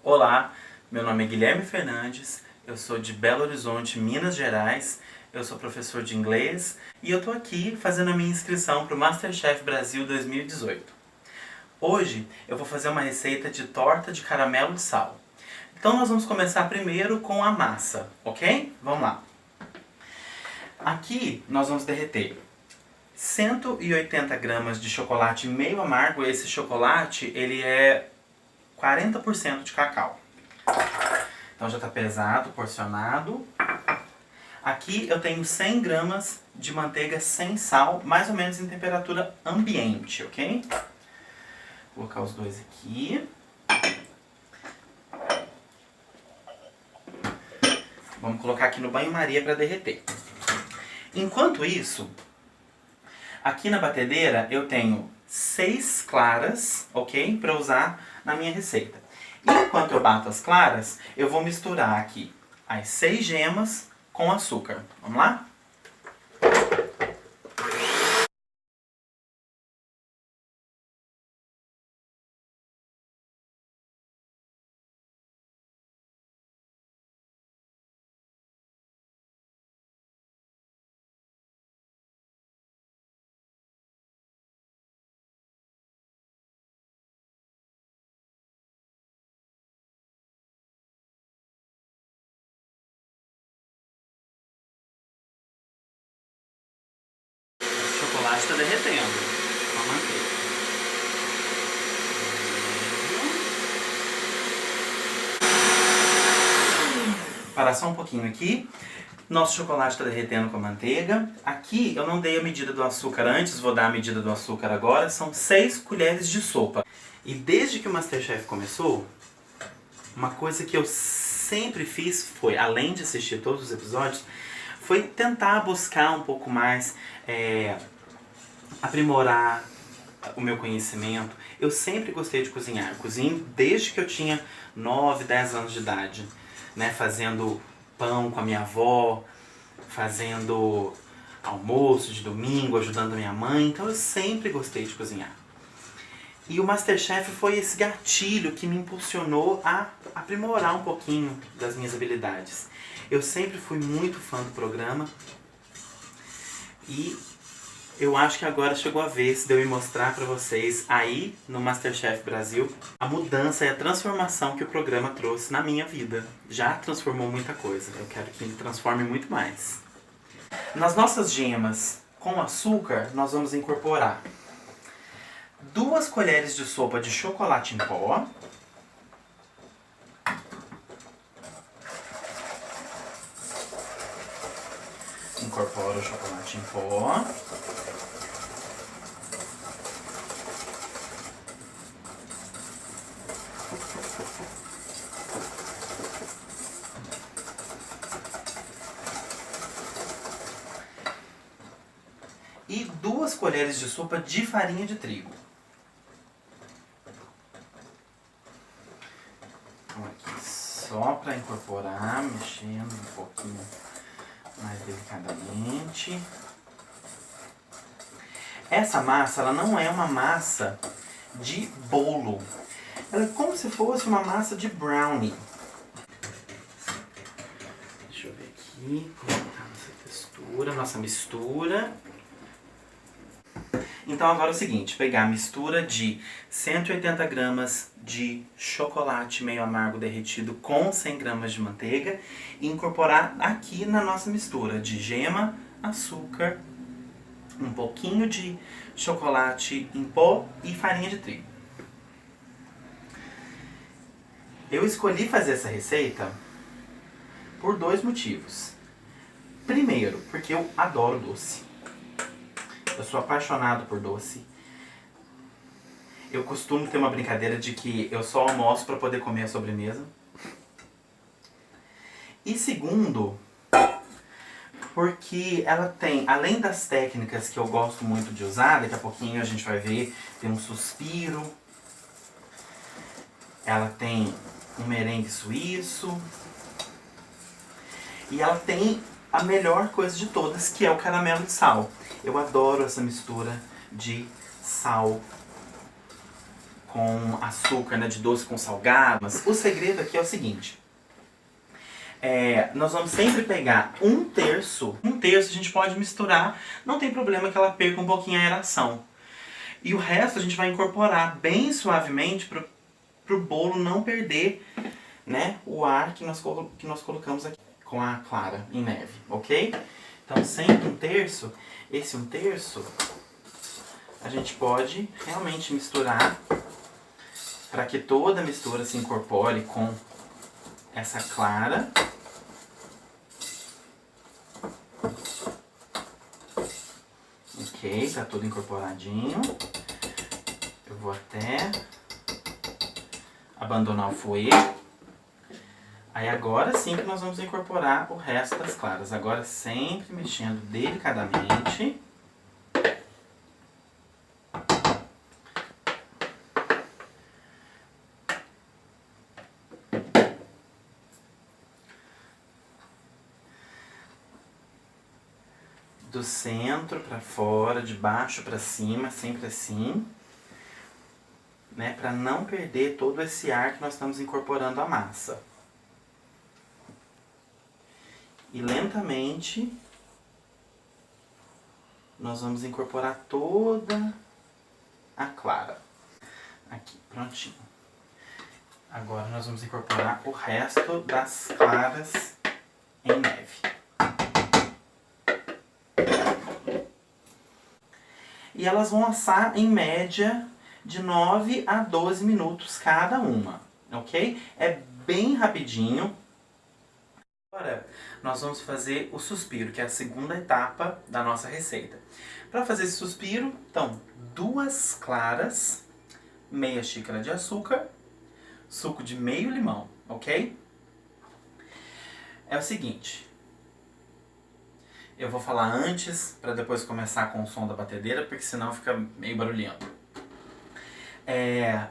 Olá, meu nome é Guilherme Fernandes, eu sou de Belo Horizonte, Minas Gerais, eu sou professor de inglês e eu tô aqui fazendo a minha inscrição para o MasterChef Brasil 2018. Hoje eu vou fazer uma receita de torta de caramelo de sal. Então nós vamos começar primeiro com a massa, ok? Vamos lá. Aqui nós vamos derreter 180 gramas de chocolate meio amargo. Esse chocolate ele é 40% de cacau. Então já está pesado, porcionado. Aqui eu tenho 100 gramas de manteiga sem sal, mais ou menos em temperatura ambiente, ok? Vou colocar os dois aqui. Vamos colocar aqui no banho-maria para derreter. Enquanto isso, aqui na batedeira eu tenho 6 claras, ok? Para usar na minha receita. E enquanto eu bato as claras, eu vou misturar aqui as 6 gemas com açúcar. Vamos lá? O chocolate está derretendo com a manteiga. Parar só um pouquinho aqui. Nosso chocolate está derretendo com a manteiga. Aqui eu não dei a medida do açúcar antes, vou dar a medida do açúcar agora. São 6 colheres de sopa. E desde que o MasterChef começou, uma coisa que eu sempre fiz foi, além de assistir todos os episódios, foi tentar buscar um pouco mais, aprimorar o meu conhecimento. Eu sempre gostei de cozinhar. Eu cozinho desde que eu tinha 9, 10 anos de idade, né? Fazendo pão com a minha avó, fazendo almoço de domingo, ajudando a minha mãe. Então eu sempre gostei de cozinhar. E o MasterChef foi esse gatilho que me impulsionou a aprimorar um pouquinho das minhas habilidades. Eu sempre fui muito fã do programa e eu acho que agora chegou a vez de eu me mostrar pra vocês aí no MasterChef Brasil a mudança e a transformação que o programa trouxe na minha vida. Já transformou muita coisa, eu quero que ele transforme muito mais. Nas nossas gemas com açúcar, nós vamos incorporar 2 colheres de sopa de chocolate em pó. Incorporo o chocolate em pó. E 2 colheres de sopa de farinha de trigo. Então aqui só para incorporar, mexendo um pouquinho mais delicadamente. Essa massa, ela não é uma massa de bolo. Ela é como se fosse uma massa de brownie. Deixa eu ver aqui, colocar nossa textura, nossa mistura. Então agora é o seguinte, pegar a mistura de 180 gramas de chocolate meio amargo derretido com 100 gramas de manteiga e incorporar aqui na nossa mistura de gema, açúcar, um pouquinho de chocolate em pó e farinha de trigo. Eu escolhi fazer essa receita por 2 motivos. Primeiro, porque eu adoro doce. Eu sou apaixonado por doce. Eu costumo ter uma brincadeira de que eu só almoço para poder comer a sobremesa. E segundo, porque ela tem, além das técnicas que eu gosto muito de usar, daqui a pouquinho a gente vai ver, tem um suspiro, ela tem um merengue suíço, e ela tem a melhor coisa de todas, que é o caramelo de sal. Eu adoro essa mistura de sal com açúcar, né, de doce com salgado. Mas o segredo aqui é o seguinte. Nós vamos sempre pegar um terço a gente pode misturar, não tem problema que ela perca um pouquinho a aeração. E o resto a gente vai incorporar bem suavemente pro bolo não perder, né, o ar que nós colocamos aqui com a clara em neve, ok? Então sempre um terço, esse um terço a gente pode realmente misturar para que toda a mistura se incorpore com essa clara. Ok, tá tudo incorporadinho. Eu vou até abandonar o fouet. Aí agora sim que nós vamos incorporar o resto das claras. Agora sempre mexendo delicadamente. Do centro para fora, de baixo para cima, sempre assim, né, para não perder todo esse ar que nós estamos incorporando à massa. E lentamente nós vamos incorporar toda a clara. Aqui, prontinho. Agora nós vamos incorporar o resto das claras em neve. E elas vão assar em média de 9 a 12 minutos cada uma, ok? É bem rapidinho. Agora nós vamos fazer o suspiro, que é a segunda etapa da nossa receita. Para fazer esse suspiro, então, 2 claras, meia xícara de açúcar, suco de meio limão, ok? É o seguinte, eu vou falar antes, para depois começar com o som da batedeira, porque senão fica meio barulhento.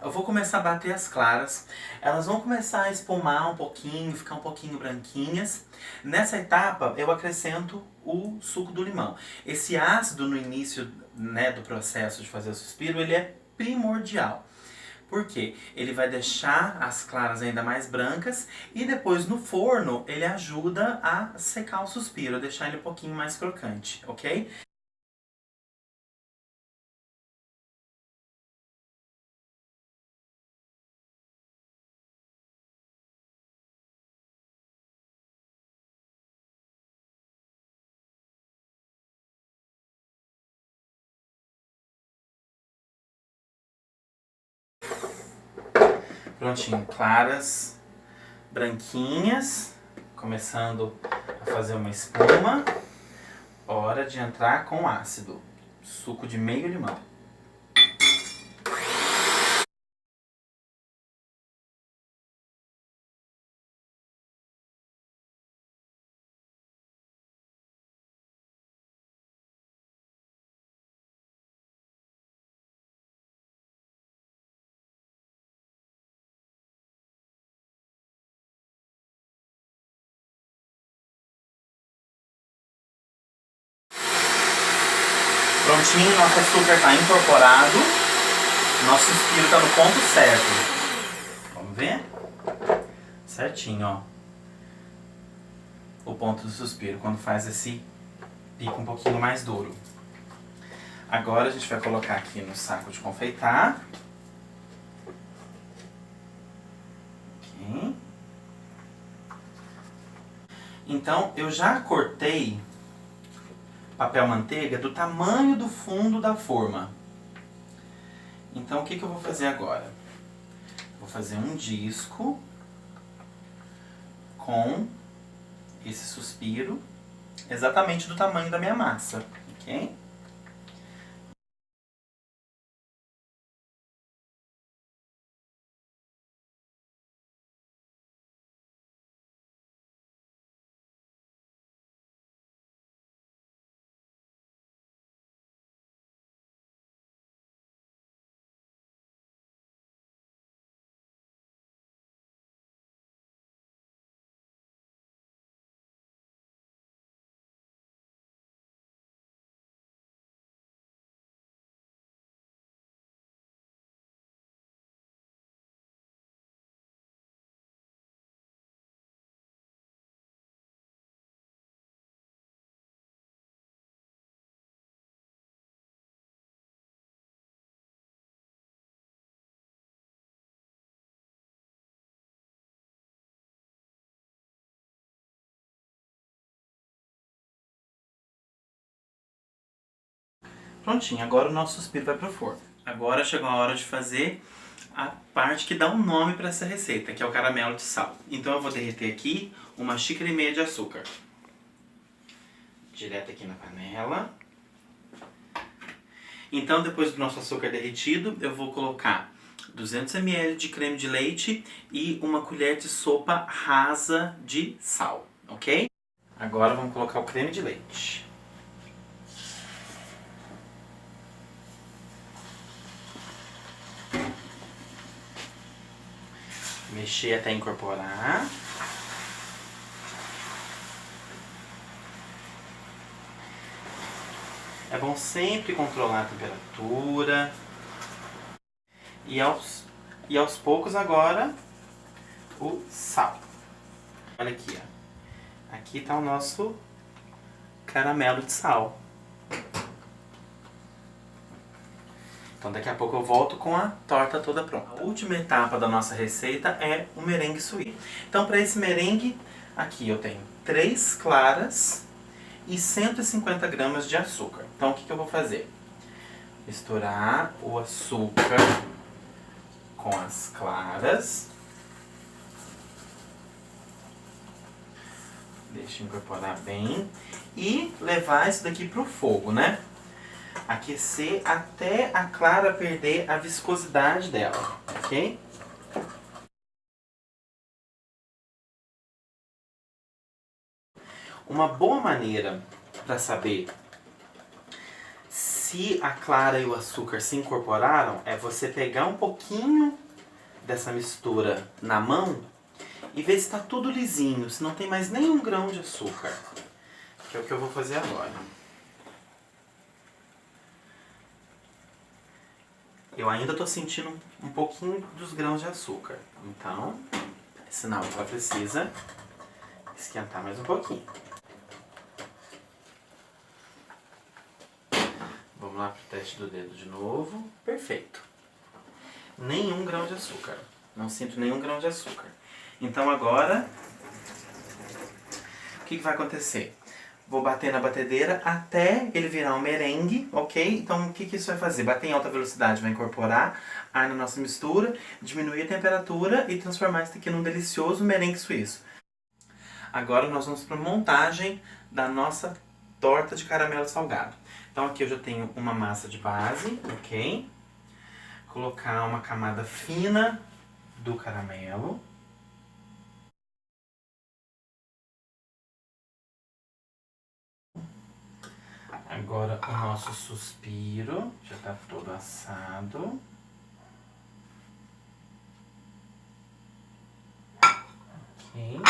Eu vou começar a bater as claras, elas vão começar a espumar um pouquinho, ficar um pouquinho branquinhas. Nessa etapa eu acrescento o suco do limão. Esse ácido no início, né, do processo de fazer o suspiro, ele é primordial. Por quê? Ele vai deixar as claras ainda mais brancas e depois no forno ele ajuda a secar o suspiro, a deixar ele um pouquinho mais crocante, ok? Prontinho, claras, branquinhas, começando a fazer uma espuma. Hora de entrar com ácido. Suco de meio limão. Prontinho, nosso açúcar está incorporado. Nosso suspiro está no ponto certo. Vamos ver? Certinho, ó. O ponto do suspiro, quando faz esse pico um pouquinho mais duro. Agora a gente vai colocar aqui no saco de confeitar. Ok. Então, eu já cortei papel manteiga do tamanho do fundo da forma. Então, o que eu vou fazer agora? Vou fazer um disco com esse suspiro exatamente do tamanho da minha massa, ok? Prontinho, agora o nosso suspiro vai pro forno. Agora chegou a hora de fazer a parte que dá um nome para essa receita, que é o caramelo de sal. Então eu vou derreter aqui 1,5 xícaras de açúcar. Direto aqui na panela. Então depois do nosso açúcar derretido, eu vou colocar 200 ml de creme de leite e 1 colher de sopa rasa de sal, ok? Agora vamos colocar o creme de leite. Mexer até incorporar. É bom sempre controlar a temperatura. E aos poucos agora o sal. Olha aqui, ó. Aqui está o nosso caramelo de sal. Então daqui a pouco eu volto com a torta toda pronta. A última etapa da nossa receita é o merengue suíço. Então para esse merengue, aqui eu tenho 3 claras e 150 gramas de açúcar. Então o que eu vou fazer? Misturar o açúcar com as claras. Deixa eu incorporar bem. E levar isso daqui pro fogo, né? Aquecer até a clara perder a viscosidade dela, ok? Uma boa maneira para saber se a clara e o açúcar se incorporaram é você pegar um pouquinho dessa mistura na mão e ver se está tudo lisinho, se não tem mais nenhum grão de açúcar. Que é o que eu vou fazer agora. Eu ainda estou sentindo um pouquinho dos grãos de açúcar. Então, é sinal que ela precisa esquentar mais um pouquinho. Vamos lá pro teste do dedo de novo. Perfeito. Nenhum grão de açúcar. Não sinto nenhum grão de açúcar. Então agora, o que vai acontecer? Vou bater na batedeira até ele virar um merengue, ok? Então o que isso vai fazer? Bater em alta velocidade vai incorporar ar na nossa mistura, diminuir a temperatura e transformar isso aqui num delicioso merengue suíço. Agora nós vamos para a montagem da nossa torta de caramelo salgado. Então aqui eu já tenho uma massa de base, ok? Colocar uma camada fina do caramelo. Agora o nosso suspiro já está todo assado. Ok.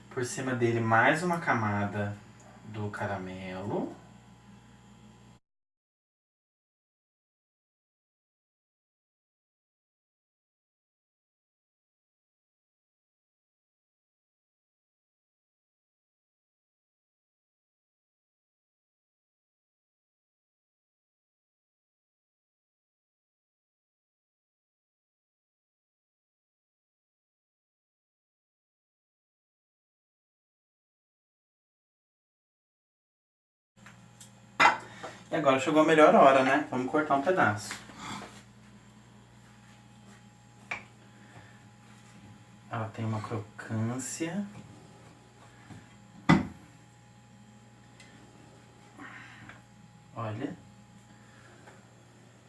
Por cima dele mais uma camada do caramelo. E agora chegou a melhor hora, né? Vamos cortar um pedaço. Ela tem uma crocância. Olha.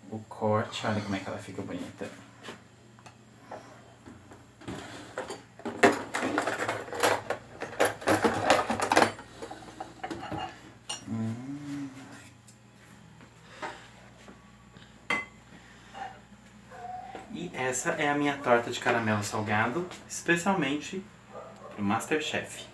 O corte, olha como é que ela fica bonita. E essa é a minha torta de caramelo salgado, especialmente pro Masterchef.